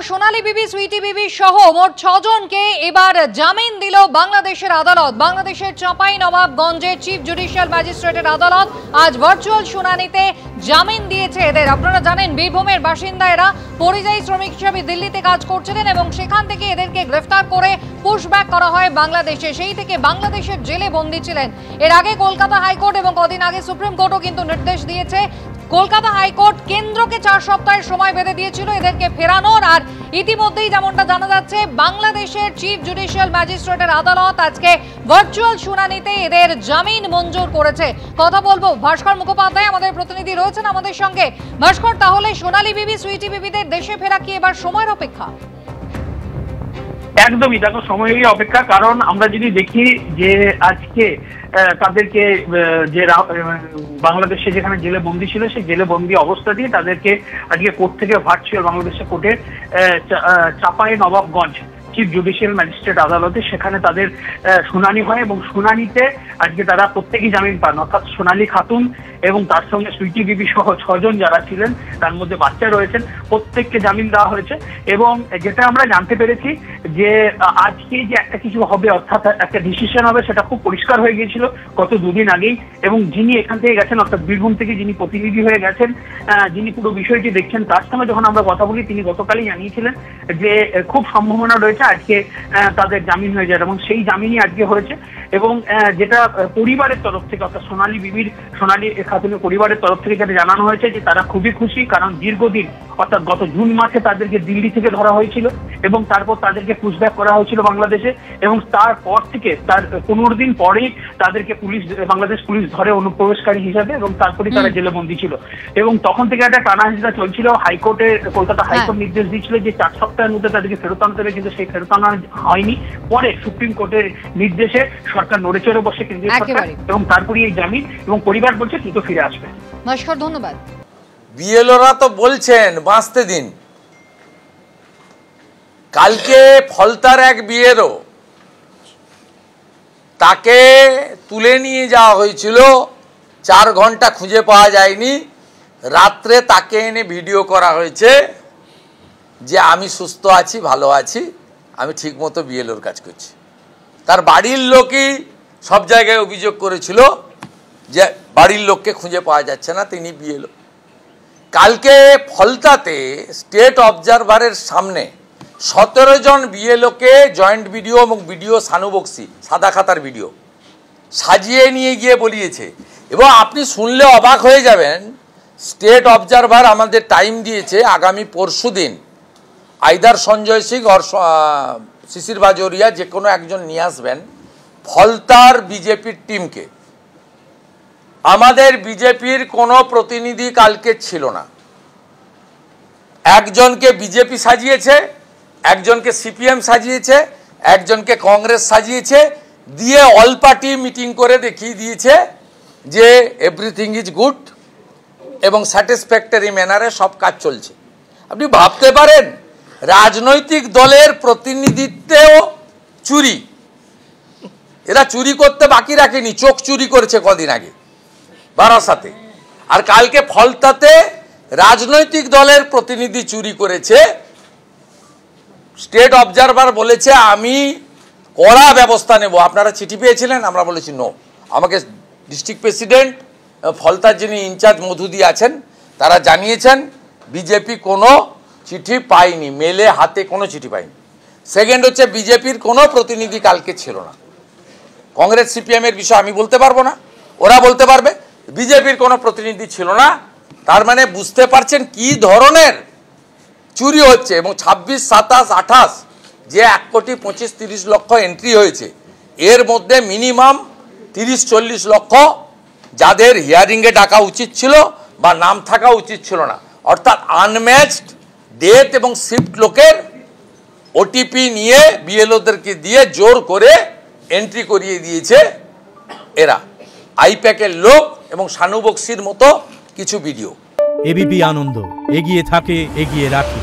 সোনালী বিবি, সুইটি বিবি সহ মোট 6 জনকে এবার জামিন দিল বাংলাদেশের আদালত। বাংলাদেশের চাঁপাইনবাবগঞ্জের চিফ জুডিশিয়াল ম্যাজিস্ট্রেটের আদালত আজ ভার্চুয়াল শুনানিতে জামিন দিয়েছে এদের। আপনারা জানেন বীরভূমের বাসিন্দা এরা, পরিযায়ী শ্রমিক হিসেবে দিল্লিতে কাজ করছিলেন এবং সেখান থেকে এদেরকে গ্রেফতার করে পুশব্যাক করা হয় বাংলাদেশে। সেই থেকে বাংলাদেশের জেলে বন্দী ছিলেন। এর আগে কলকাতা হাইকোর্ট এবং কদিন আগে সুপ্রিম কোর্টও কিন্তু নির্দেশ দিয়েছে। কলকাতা হাইকোর্ট কেন্দ্রকে 4 সপ্তাহের সময় বেঁধে দিয়েছিল এদেরকে ফেরানোর। আর ইতিমধ্যেই যেমনটা জানা যাচ্ছে, বাংলাদেশের চিফ জুডিশিয়াল ম্যাজিস্ট্রেটের আদালত আজকে ভার্চুয়াল শুনানিতে এদের জামিন মঞ্জুর করেছে। কথা বলবো ভাস্কর মুখোপাধ্যায়, আমাদের প্রতিনিধি রয়েছেন আমাদের সঙ্গে। ভাস্কর, তাহলে সোনালী বিবি, সুইটি বিবিদের দেশে ফেরা কি এবার সময়ের অপেক্ষা? একদমই, দেখো সময়েরই অপেক্ষা। কারণ আমরা যদি দেখি যে আজকে তাদেরকে যে বাংলাদেশে যেখানে জেলে বন্দী ছিল সেই জেলে বন্দী অবস্থা দিয়ে তাদেরকে আজকে কোর্ট থেকে ভার্চুয়াল বাংলাদেশের কোর্টে চাঁপাইনবাবগঞ্জ চিফ জুডিশিয়াল ম্যাজিস্ট্রেট আদালতে সেখানে তাদের শুনানি হয় এবং শুনানিতে আজকে তারা প্রত্যেকেই জামিন পান, অর্থাৎ সোনালী খাতুন এবং তার সঙ্গে সুইটি বিবি সহ 6 জন যারা ছিলেন, তার মধ্যে বাচ্চা রয়েছেন, প্রত্যেককে জামিন দেওয়া হয়েছে। এবং যেটা আমরা জানতে পেরেছি যে আজকে যে একটা কিছু হবে, অর্থাৎ একটা ডিসিশন হবে, সেটা খুব পরিষ্কার হয়ে গিয়েছিল গত 2 দিন আগেই। এবং যিনি এখান থেকে গেছেন, অর্থাৎ বীরভূম থেকে যিনি প্রতিনিধি হয়ে গেছেন, যিনি পুরো বিষয়টি দেখছেন, তার সঙ্গে যখন আমরা কথা বলি তিনি গতকালই জানিয়েছিলেন যে খুব সম্ভাবনা রয়েছে আজকে তাদের জামিন হয়ে যায় এবং সেই জামিনই আজকে হয়েছে। এবং যেটা পরিবারের তরফ থেকে, অর্থাৎ সোনালী খাতুনের পরিবারের তরফ থেকে যেটা জানানো হয়েছে যে তারা খুবই খুশি। কারণ দীর্ঘদিন, অর্থাৎ গত জুন মাসে তাদেরকে দিল্লি থেকে ধরা হয়েছিল এবং তারপর তাদেরকে পুশব্যাক করা হয়েছিল বাংলাদেশে। এবং তারপর থেকে তার 15 দিন পরেই তাদেরকে বাংলাদেশ পুলিশ ধরে অনুপ্রবেশকারী হিসাবে, এবং তারপরে তারা জেলে বন্দী ছিল। এবং তখন থেকে একটা টানাহেঁচড়া চলছিল। কলকাতা হাইকোর্ট নির্দেশ দিয়েছিল যে 4 সপ্তাহের মধ্যে তাদেরকে ফেরত আনতে হবে, কিন্তু সেই ফেরত আনা হয়নি। পরে সুপ্রিম কোর্টের নির্দেশে সরকার নড়ে চড়ে বসে কেন্দ্রীয় সরকার, এবং তারপরে এই জামিন, এবং পরিবার বলছে দ্রুত ফিরে আসবে। নমস্কার, ধন্যবাদ। বিএলওরা তো বলছেন বাঁচতে দিন। কালকে ফলতার এক বিএলও, তাকে তুলে নিয়ে যাওয়া হয়েছিল, 4 ঘন্টা খুঁজে পাওয়া যায়নি। রাত্রে তাকে এনে ভিডিও করা হয়েছে যে আমি সুস্থ আছি, ভালো আছি, আমি ঠিকমতো বিএলওর কাজ করছি। তার বাড়ির লোকই সব জায়গায় অভিযোগ করেছিল যে বাড়ির লোককে খুঁজে পাওয়া যাচ্ছে না, তিনি বিএলও। কালকে ফলতাতে স্টেট অবজারভারের সামনে 17 জন বিএলওকে জয়েন্ট ভিডিও এবং ভিডিও সানু বক্সি, সাদা খাতার ভিডিও সাজিয়ে নিয়ে গিয়ে বলিয়েছে। এবং আপনি শুনলে অবাক হয়ে যাবেন, স্টেট অবজারভার আমাদের টাইম দিয়েছে আগামী পরশুদিন আইদার সঞ্জয় সিং আর শিশির বাজোরিয়া যে কোনো একজন নিয়ে আসবেন ফলতার বিজেপির টিমকে। আমাদের বিজেপির কোনো প্রতিনিধি কালকে ছিল না। একজনকে বিজেপি সাজিয়েছে, একজনকে সিপিএম সাজিয়েছে, একজনকে কংগ্রেস সাজিয়েছে, দিয়ে অল পার্টি মিটিং করে দেখিয়ে দিয়েছে যে এভরিথিং ইজ গুড এবং স্যাটিসফ্যাক্টরি ম্যানারে সব কাজ চলছে। আপনি ভাবতে পারেন রাজনৈতিক দলের প্রতিনিধিত্বেও চুরি। এরা চুরি করতে বাকি রাখেনি, চোখ চুরি করেছে কদিন আগে বারাসাতে। আর কালকে ফলতাতে রাজনৈতিক দলের প্রতিনিধি চুরি করেছে। স্টেট অবজারভার বলেছে আমি কড়া ব্যবস্থা নেব। আপনারা চিঠি পেয়েছিলেন? আমরা বলেছি নো। আমাকে ডিস্ট্রিক্ট প্রেসিডেন্ট, ফলতার যিনি ইনচার্জ মধুদি আছেন, তারা জানিয়েছেন বিজেপি কোনো চিঠি পায়নি, মেলে হাতে কোনো চিঠি পায়নি। সেকেন্ড হচ্ছে বিজেপির কোনো প্রতিনিধি কালকে ছিল না। কংগ্রেস সিপিএমের বিষয় আমি বলতে পারবো না, ওরা বলতে পারবে। বিজেপির কোনো প্রতিনিধি ছিল না। তার মানে বুঝতে পারছেন কি ধরনের চুরি হচ্ছে। এবং 26, 27, 28 যে 1,25,30 লক্ষ এন্ট্রি হয়েছে, এর মধ্যে মিনিমাম 30-40 লক্ষ যাদের হিয়ারিংয়ে ডাকা উচিত ছিল বা নাম থাকা উচিত ছিল না, অর্থাৎ আনম্যাচড ডেথ এবং শিফট লোকের ওটিপি নিয়ে বিএলওদেরকে দিয়ে জোর করে এন্ট্রি করিয়ে দিয়েছে এরা। আইপ্যাকের লোক এবং সানু বক্সির মতো কিছু ভিডিও। এবিপি আনন্দ, এগিয়ে থাকে, এগিয়ে রাখে।